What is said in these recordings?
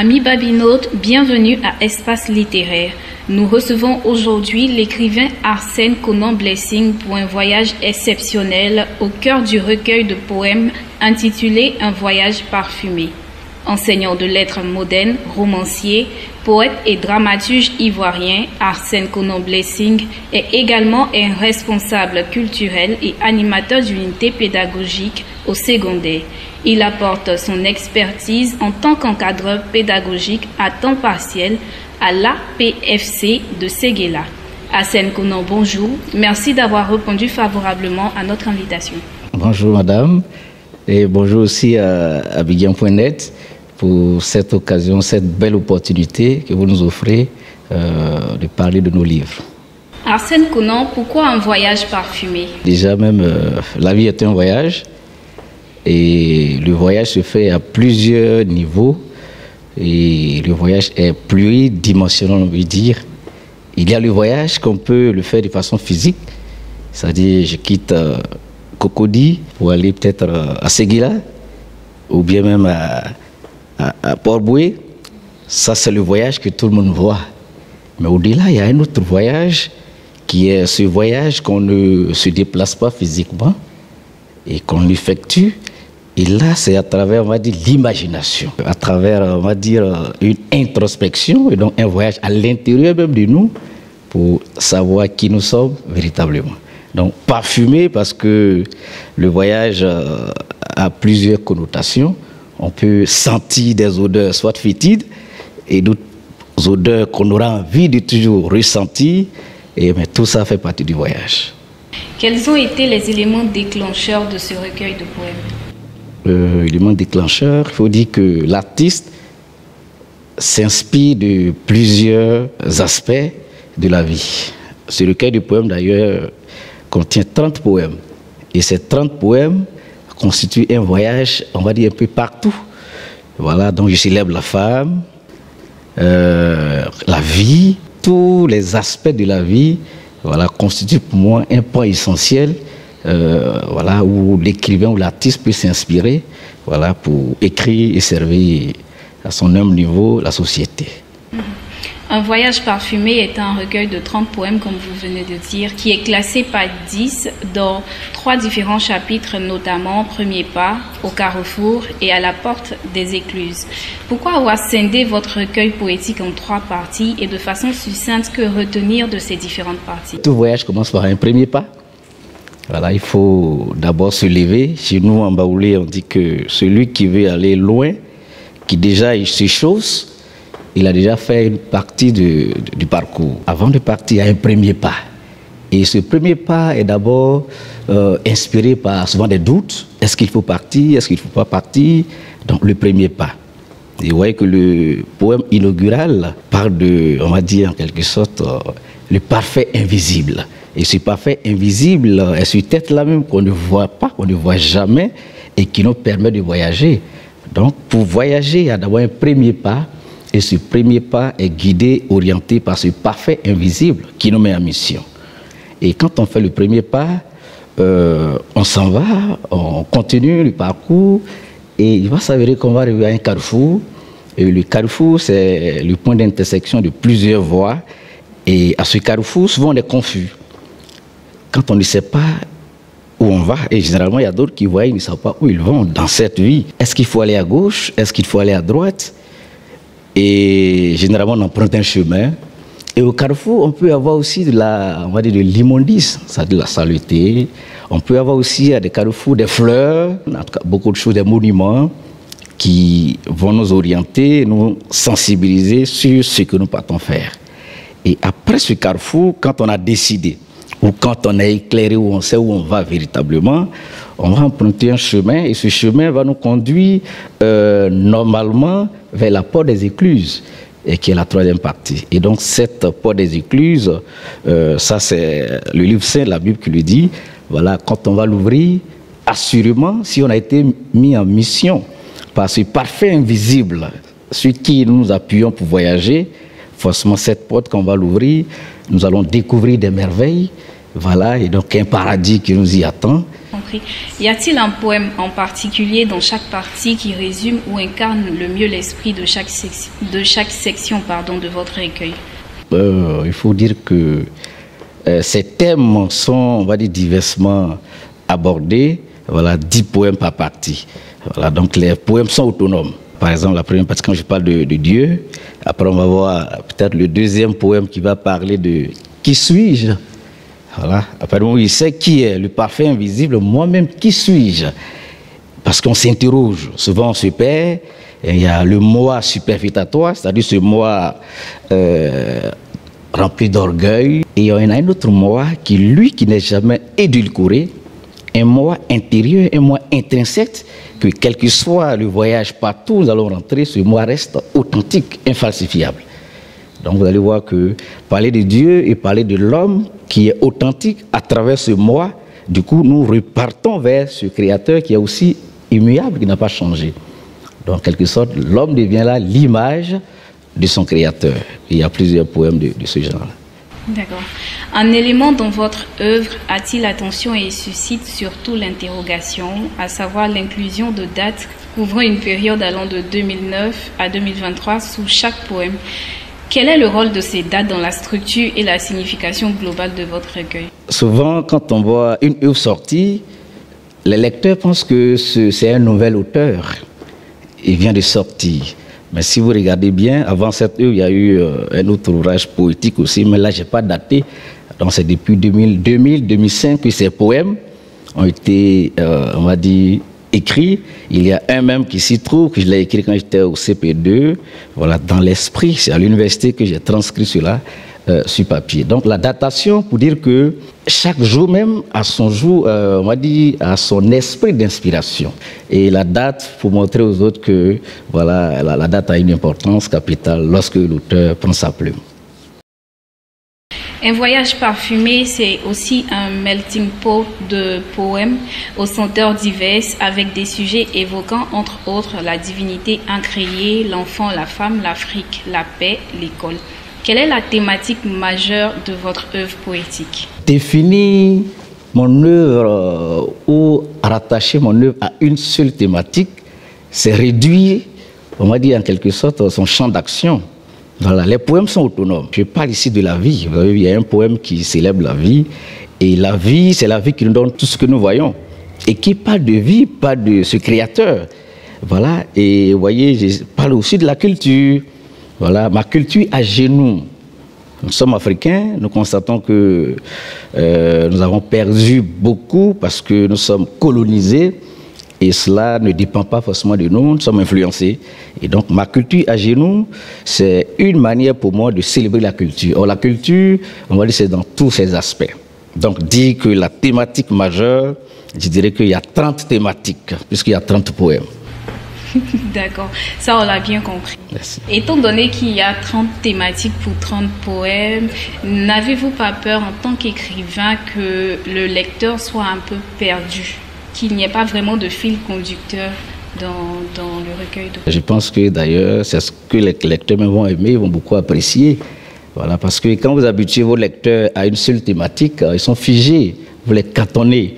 Amis babinautes, bienvenue à Espace littéraire. Nous recevons aujourd'hui l'écrivain Arsène Conan Blessing pour un voyage exceptionnel au cœur du recueil de poèmes intitulé Un voyage parfumé. Enseignant de lettres modernes, romancier, poète et dramaturge ivoirien, Arsène Conan Blessing est également un responsable culturel et animateur d'unités pédagogiques au secondaire. Il apporte son expertise en tant qu'encadreur pédagogique à temps partiel à l'APFC de Séguéla. Arsène Conan, bonjour. Merci d'avoir répondu favorablement à notre invitation. Bonjour madame et bonjour aussi à Abidjan.net pour cette occasion, cette belle opportunité que vous nous offrez de parler de nos livres. Arsène Conan, pourquoi un voyage parfumé? Déjà même, la vie est un voyage et le voyage se fait à plusieurs niveaux et le voyage est pluridimensionnel, on veut dire. Il y a le voyage qu'on peut le faire de façon physique, c'est-à-dire je quitte Cocody pour aller peut-être à Séguéla ou bien même à Port-Boué. Ça, c'est le voyage que tout le monde voit. Mais au-delà, il y a un autre voyage qui est ce voyage qu'on ne se déplace pas physiquement et qu'on effectue. Et là, c'est à travers, on va dire, l'imagination, à travers, on va dire, une introspection et donc un voyage à l'intérieur même de nous pour savoir qui nous sommes véritablement. Donc, parfumé parce que le voyage a plusieurs connotations. On peut sentir des odeurs soit fétides et d'autres odeurs qu'on aura envie de toujours ressentir. Mais tout ça fait partie du voyage. Quels ont été les éléments déclencheurs de ce recueil de poèmes? L'élément déclencheur, il faut dire que l'artiste s'inspire de plusieurs aspects de la vie. Ce recueil de poèmes, d'ailleurs, contient 30 poèmes. Et ces 30 poèmes constituent un voyage, on va dire, un peu partout. Voilà, donc je célèbre la femme, la vie, tous les aspects de la vie, voilà, constituent pour moi un point essentiel, voilà, où l'écrivain ou l'artiste peut s'inspirer, voilà, pour écrire et servir à son humble niveau la société. Un voyage parfumé est un recueil de 30 poèmes, comme vous venez de dire, qui est classé par 10 dans 3 différents chapitres, notamment Premier pas, Au carrefour et À la porte des écluses. Pourquoi avoir scindé votre recueil poétique en 3 parties et de façon succincte, que retenir de ces différentes parties? Tout voyage commence par un premier pas. Voilà, il faut d'abord se lever. Chez nous, en Baoulé, on dit que celui qui veut aller loin, qui déjà se chausse, il a déjà fait une partie du parcours. Avant de partir, il y a un premier pas. Et ce premier pas est d'abord inspiré par souvent des doutes. Est-ce qu'il faut partir? Est-ce qu'il ne faut pas partir? Donc le premier pas. Et vous voyez que le poème inaugural parle de, on va dire en quelque sorte, le parfait invisible. Et ce parfait invisible est cette tête-là même qu'on ne voit pas, qu'on ne voit jamais et qui nous permet de voyager. Donc pour voyager, il y a d'abord un premier pas. Et ce premier pas est guidé, orienté par ce parfait invisible qui nous met en mission. Et quand on fait le premier pas, on s'en va, on continue le parcours et il va s'avérer qu'on va arriver à un carrefour. Et le carrefour, c'est le point d'intersection de plusieurs voies. Et à ce carrefour, souvent on est confus. Quand on ne sait pas où on va, et généralement il y a d'autres qui voient, ils ne savent pas où ils vont dans cette vie. Est-ce qu'il faut aller à gauche? Est-ce qu'il faut aller à droite? Et généralement, on emprunte un chemin. Et au carrefour, on peut avoir aussi de l'immondice, c'est-à-dire de la saleté. On peut avoir aussi à des carrefours des fleurs, en tout cas beaucoup de choses, des monuments qui vont nous orienter, nous sensibiliser sur ce que nous partons faire. Et après ce carrefour, quand on a décidé, ou quand on est éclairé, où on sait où on va véritablement, on va emprunter un chemin et ce chemin va nous conduire normalement vers la porte des écluses, et qui est la 3e partie. Et donc cette porte des écluses, ça c'est le livre saint, la Bible qui le dit, voilà, quand on va l'ouvrir, assurément, si on a été mis en mission par ce parfait invisible, sur qui nous nous appuyons pour voyager, forcément cette porte, quand on va l'ouvrir, nous allons découvrir des merveilles, Voilà, et donc un paradis qui nous y attend. Compris. Y a-t-il un poème en particulier dans chaque partie qui résume ou incarne le mieux l'esprit de chaque section de votre recueil? Il faut dire que ces thèmes sont, on va dire, diversement abordés. Voilà, 10 poèmes par partie. Voilà, donc les poèmes sont autonomes. Par exemple, la première partie, quand je parle de Dieu, après on va voir peut-être le deuxième poème qui va parler de qui suis-je. Voilà, après il sait qui est le parfait invisible, moi-même qui suis-je. Parce qu'on s'interroge, souvent on se perd, et il y a le moi superfétatoire, c'est-à-dire ce moi rempli d'orgueil, et il y en a un autre moi qui n'est jamais édulcoré, un moi intérieur, un moi intrinsèque, que quel que soit le voyage partout où nous allons rentrer, ce moi reste authentique, infalsifiable. Donc vous allez voir que parler de Dieu et parler de l'homme qui est authentique à travers ce moi, du coup nous repartons vers ce créateur qui est aussi immuable, qui n'a pas changé. Donc en quelque sorte, l'homme devient là l'image de son créateur. Il y a plusieurs poèmes de ce genre-là. D'accord. Un élément dans votre œuvre attire l'attention et suscite surtout l'interrogation, à savoir l'inclusion de dates couvrant une période allant de 2009 à 2023 sous chaque poème. Quel est le rôle de ces dates dans la structure et la signification globale de votre recueil? Souvent, quand on voit une œuvre sortie, les lecteurs pensent que c'est un nouvel auteur. Il vient de sortir. Mais si vous regardez bien, avant cette œuvre, il y a eu un autre ouvrage poétique aussi, mais là, je n'ai pas daté. Donc, c'est depuis 2000-2005 que ces poèmes ont été, on va dire, écrits. Il y a un même qui s'y trouve, que je l'ai écrit quand j'étais au CP2. Voilà, dans l'esprit, c'est à l'université que j'ai transcrit cela sur papier. Donc, la datation, pour dire que chaque jour même a son jour, on va dire, a son esprit d'inspiration. Et la date, pour montrer aux autres que voilà, la date a une importance capitale lorsque l'auteur prend sa plume. Un voyage parfumé, c'est aussi un melting pot de poèmes aux senteurs diverses avec des sujets évoquant entre autres la divinité incréée, l'enfant, la femme, l'Afrique, la paix, l'école. Quelle est la thématique majeure de votre œuvre poétique? Définir mon œuvre ou rattacher mon œuvre à une seule thématique, c'est réduire, on va dire en quelque sorte, son champ d'action. Voilà, les poèmes sont autonomes. Je parle ici de la vie. Vous avez vu, il y a un poème qui célèbre la vie. Et la vie, c'est la vie qui nous donne tout ce que nous voyons. Et qui parle de vie, parle de ce créateur. Voilà, et vous voyez, je parle aussi de la culture. Voilà, ma culture à genoux. Nous sommes africains, nous constatons que nous avons perdu beaucoup parce que nous sommes colonisés. Et cela ne dépend pas forcément de nous, nous sommes influencés. Et donc, ma culture à genoux, c'est une manière pour moi de célébrer la culture. Or, la culture, on va dire, c'est dans tous ses aspects. Donc, dire que la thématique majeure, je dirais qu'il y a 30 thématiques, puisqu'il y a 30 poèmes. D'accord, ça on l'a bien compris. Merci. Étant donné qu'il y a 30 thématiques pour 30 poèmes, n'avez-vous pas peur en tant qu'écrivain que le lecteur soit un peu perdu, qu'il n'y ait pas vraiment de fil conducteur dans le recueil de... Je pense que d'ailleurs, c'est ce que les lecteurs vont aimer, vont beaucoup apprécier. Voilà, parce que quand vous habituez vos lecteurs à une seule thématique, ils sont figés, vous les cantonnez.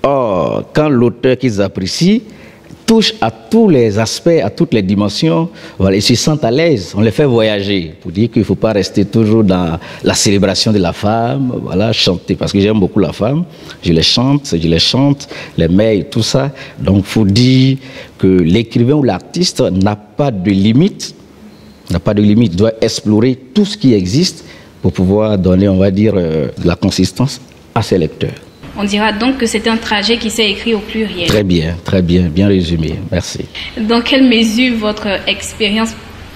Or, quand l'auteur qu'ils apprécient touche à tous les aspects, à toutes les dimensions, voilà, ils se sentent à l'aise, on les fait voyager, pour dire qu'il ne faut pas rester toujours dans la célébration de la femme, voilà, chanter, parce que j'aime beaucoup la femme, je les chante, les mets, tout ça. Donc il faut dire que l'écrivain ou l'artiste n'a pas de limite, doit explorer tout ce qui existe pour pouvoir donner, on va dire, de la consistance à ses lecteurs. On dira donc que c'est un trajet qui s'est écrit au pluriel. Très bien, bien résumé. Merci. Dans quelle mesure votre expérience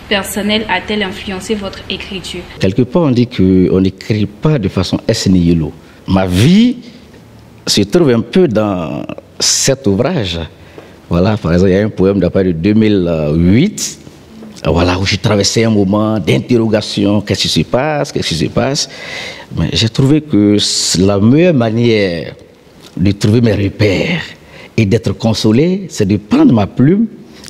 personnelle a-t-elle influencé votre écriture? Quelque part, on dit qu'on n'écrit pas de façon ex nihilo. Ma vie se trouve un peu dans cet ouvrage. Voilà, par exemple, il y a un poème d'après de 2008, voilà, où j'ai traversé un moment d'interrogation. Qu'est-ce qui se passe? Mais j'ai trouvé que la meilleure manière de trouver mes repères et d'être consolé, c'est de prendre ma plume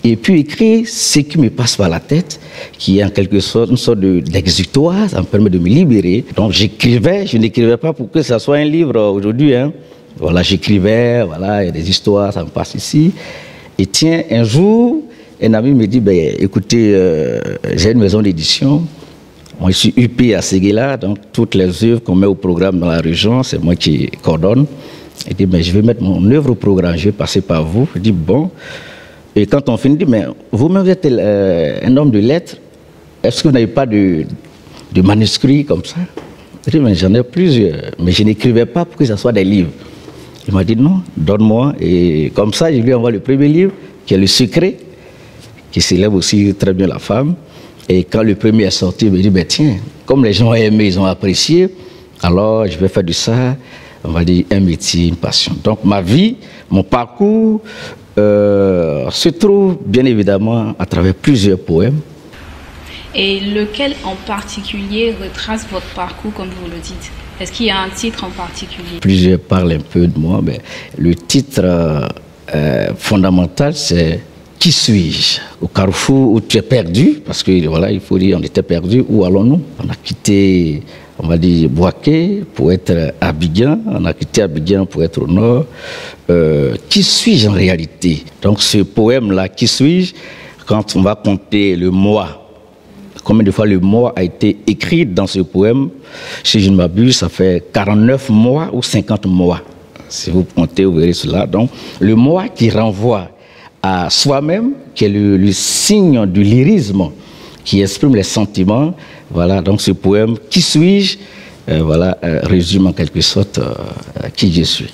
et puis écrire ce qui me passe par la tête, qui est en quelque sorte une sorte d'exutoire, ça me permet de me libérer. Donc j'écrivais, je n'écrivais pas pour que ça soit un livre aujourd'hui, hein. Voilà, j'écrivais, voilà, il y a des histoires, ça me passe ici. Et tiens, un jour, un ami me dit, ben, écoutez, j'ai une maison d'édition, moi je suis UP à Séguéla, donc toutes les œuvres qu'on met au programme dans la région, c'est moi qui coordonne. Il dit, ben, je vais mettre mon œuvre au programme, je vais passer par vous. Je dis, bon. Et quand on finit, il dit, mais vous-même êtes un homme de lettres, est-ce que vous n'avez pas de manuscrits comme ça? Je dis, mais j'en ai plusieurs, mais je n'écrivais pas pour que ce soit des livres. Il m'a dit, non, donne-moi. Et comme ça, je lui envoie le premier livre, qui est Le Secret, qui célèbre aussi très bien la femme. Et quand le premier est sorti, il me dit, ben, tiens, comme les gens ont aimé, ils ont apprécié, alors je vais faire de ça, on va dire, un métier, une passion. Donc ma vie, mon parcours se trouve bien évidemment à travers plusieurs poèmes. Et lequel en particulier retrace votre parcours, comme vous le dites? Est-ce qu'il y a un titre en particulier? Plusieurs parlent un peu de moi, mais le titre fondamental, c'est « Qui suis-je » Au carrefour où tu es perdu, parce que voilà, il faut dire on était perdu, où allons-nous? On a quitté, on va dire, Boaké pour être à Abidjan, on a quitté Abidjan pour être au nord. Qui suis-je en réalité? Donc ce poème-là, Qui suis-je, quand on va compter le mois, combien de fois le mois a été écrit dans ce poème, si je ne m'abuse, ça fait 49 mois ou 50 mois. Si vous comptez, vous verrez cela. Donc le mois qui renvoie à soi-même, qui est le signe du lyrisme, qui exprime les sentiments. Voilà, donc ce poème, Qui suis-je, voilà, résume en quelque sorte qui je suis.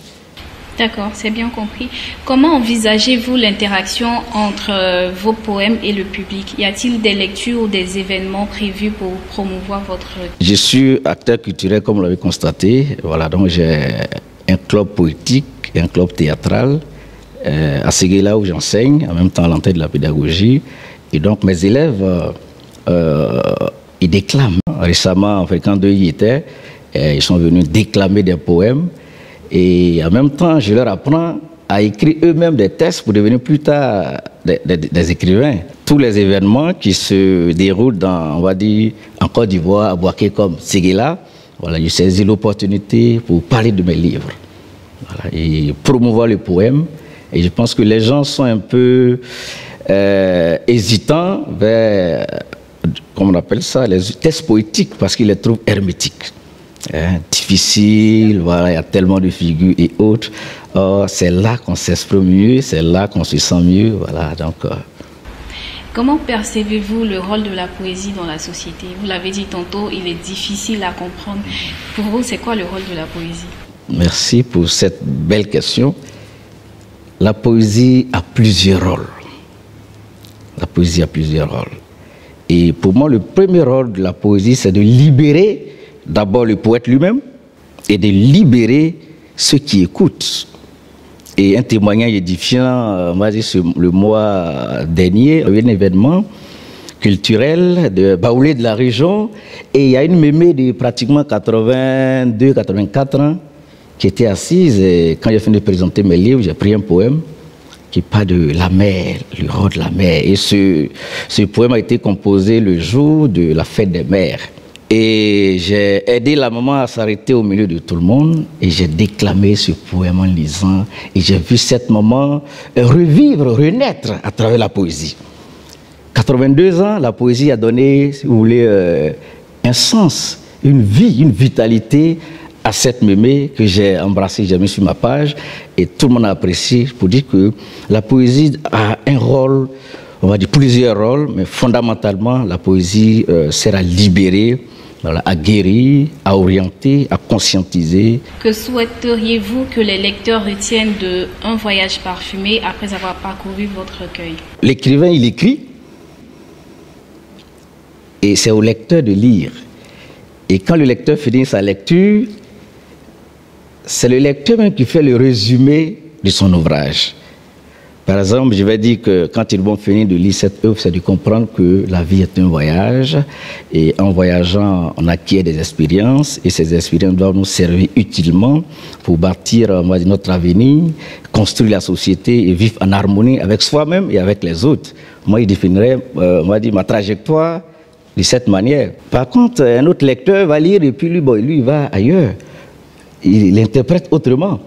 D'accord, c'est bien compris. Comment envisagez-vous l'interaction entre vos poèmes et le public? Y a-t-il des lectures ou des événements prévus pour promouvoir votre... Je suis acteur culturel, comme vous l'avez constaté. Voilà, donc j'ai un club poétique, un club théâtral, à Séguéla où j'enseigne, en même temps à l'entrée de la pédagogie. Et donc mes élèves, ils déclament. Récemment, en fait, quand eux y étaient, ils sont venus déclamer des poèmes. Et en même temps, je leur apprends à écrire eux-mêmes des textes pour devenir plus tard des écrivains. Tous les événements qui se déroulent dans, on va dire, en Côte d'Ivoire, à Boaké comme Séguéla, voilà, je saisis l'opportunité pour parler de mes livres, voilà, et promouvoir le poème. Et je pense que les gens sont un peu hésitants vers, comment on appelle ça, les textes poétiques, parce qu'ils les trouvent hermétiques. Difficile, voilà, il y a tellement de figures et autres. C'est là qu'on s'exprime mieux, c'est là qu'on se sent mieux, voilà. Donc, comment percevez-vous le rôle de la poésie dans la société? Vous l'avez dit tantôt, il est difficile à comprendre. Pour vous, c'est quoi le rôle de la poésie? Merci pour cette belle question. La poésie a plusieurs rôles. La poésie a plusieurs rôles. Et pour moi, le premier rôle de la poésie, c'est de libérer d'abord le poète lui-même et de libérer ceux qui écoutent. Et un témoignage édifiant, on va dire, le mois dernier, un événement culturel de Baoulé de la région, et il y a une mémé de pratiquement 82-84 ans qui était assise, et quand j'ai fini de présenter mes livres, j'ai pris un poème qui parle de la mer, le rôle de la mer. Et ce poème a été composé le jour de la fête des mères. Et j'ai aidé la maman à s'arrêter au milieu de tout le monde et j'ai déclamé ce poème en lisant et j'ai vu cette maman revivre, renaître à travers la poésie. 82 ans, la poésie a donné, si vous voulez, un sens, une vie, une vitalité à cette mémé que j'ai embrassée, j'ai mis sur ma page et tout le monde a apprécié pour dire que la poésie a un rôle, on va dire plusieurs rôles, mais fondamentalement la poésie sert à libérer, voilà, à guérir, à orienter, à conscientiser. Que souhaiteriez-vous que les lecteurs retiennent de Un voyage parfumé après avoir parcouru votre recueil? L'écrivain, il écrit et c'est au lecteur de lire. Et quand le lecteur finit sa lecture, c'est le lecteur même qui fait le résumé de son ouvrage. Par exemple, je vais dire que quand ils vont finir de lire cette œuvre, c'est de comprendre que la vie est un voyage. Et en voyageant, on acquiert des expériences. Et ces expériences doivent nous servir utilement pour bâtir notre avenir, construire la société et vivre en harmonie avec soi-même et avec les autres. Moi, je définirais ma trajectoire de cette manière. Par contre, un autre lecteur va lire et puis lui, il va ailleurs. Il interprète autrement.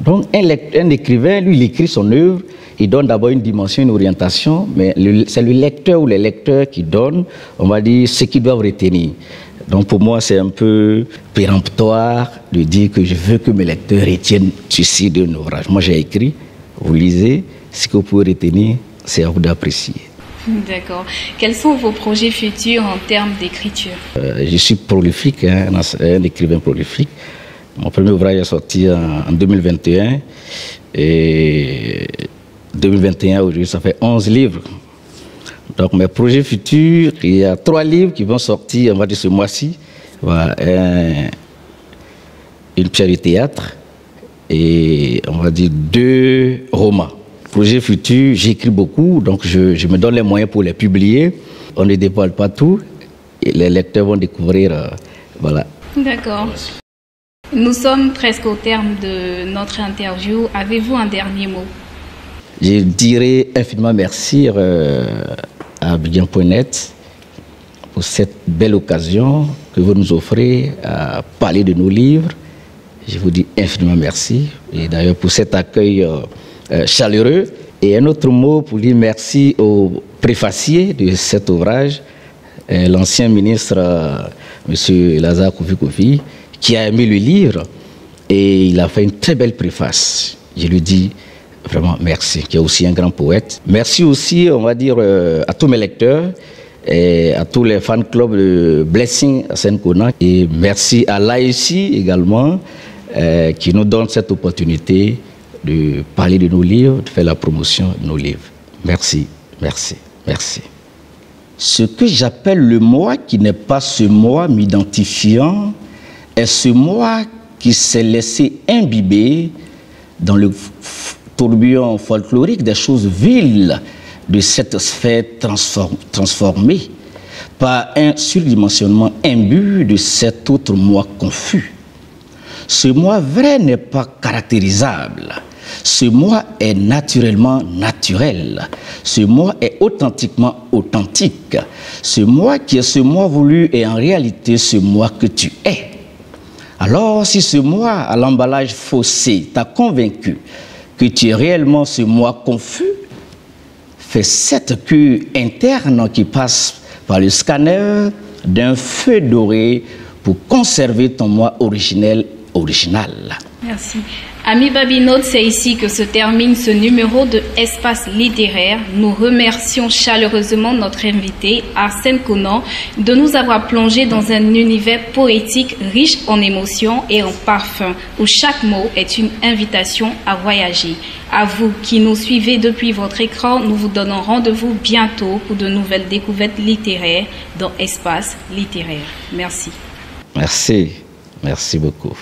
Donc, un écrivain, lui, il écrit son œuvre. Il donne d'abord une dimension, une orientation, mais c'est le lecteur ou les lecteurs qui donnent, on va dire, ce qu'ils doivent retenir. Donc pour moi, c'est un peu péremptoire de dire que je veux que mes lecteurs retiennent ceci d'un ouvrage. Moi, j'ai écrit, vous lisez, ce que vous pouvez retenir, c'est à vous d'apprécier. D'accord. Quels sont vos projets futurs en termes d'écriture? Je suis prolifique, un écrivain prolifique. Mon premier ouvrage est sorti en 2021 et 2021, aujourd'hui, ça fait 11 livres. Donc, mes projets futurs, il y a 3 livres qui vont sortir, on va dire, ce mois-ci. Voilà, une pièce de théâtre et, on va dire, 2 romans. Projet futur, j'écris beaucoup, donc je me donne les moyens pour les publier. On ne dévoile pas tout et les lecteurs vont découvrir, voilà. D'accord. Nous sommes presque au terme de notre interview. Avez-vous un dernier mot? Je dirais infiniment merci à Abidjan.net pour cette belle occasion que vous nous offrez à parler de nos livres. Je vous dis infiniment merci. Et d'ailleurs pour cet accueil chaleureux. Et un autre mot pour dire merci au préfacier de cet ouvrage, l'ancien ministre M. Lazare Koufi, qui a aimé le livre et il a fait une très belle préface. Je lui dis vraiment merci, qui est aussi un grand poète. Merci aussi, on va dire, à tous mes lecteurs et à tous les fan clubs de Blessing à Seine-Conan. Et merci à l'AEC également, qui nous donne cette opportunité de parler de nos livres, de faire la promotion de nos livres. Merci, merci, merci. Ce que j'appelle le moi qui n'est pas ce moi m'identifiant est ce moi qui s'est laissé imbiber dans le tourbillon folklorique des choses viles de cette sphère transformée par un surdimensionnement imbu de cet autre moi confus. Ce moi vrai n'est pas caractérisable. Ce moi est naturellement naturel. Ce moi est authentiquement authentique. Ce moi qui est ce moi voulu est en réalité ce moi que tu es. Alors, si ce moi à l'emballage faussé t'a convaincu que tu es réellement ce moi confus, fais cette queue interne qui passe par le scanner d'un feu doré pour conserver ton moi original. Merci. Amis Babinotes, c'est ici que se termine ce numéro de Espace littéraire. Nous remercions chaleureusement notre invité, Arsène Conan, de nous avoir plongé dans un univers poétique riche en émotions et en parfums, où chaque mot est une invitation à voyager. À vous qui nous suivez depuis votre écran, nous vous donnons rendez-vous bientôt pour de nouvelles découvertes littéraires dans Espace littéraire. Merci. Merci. Merci beaucoup.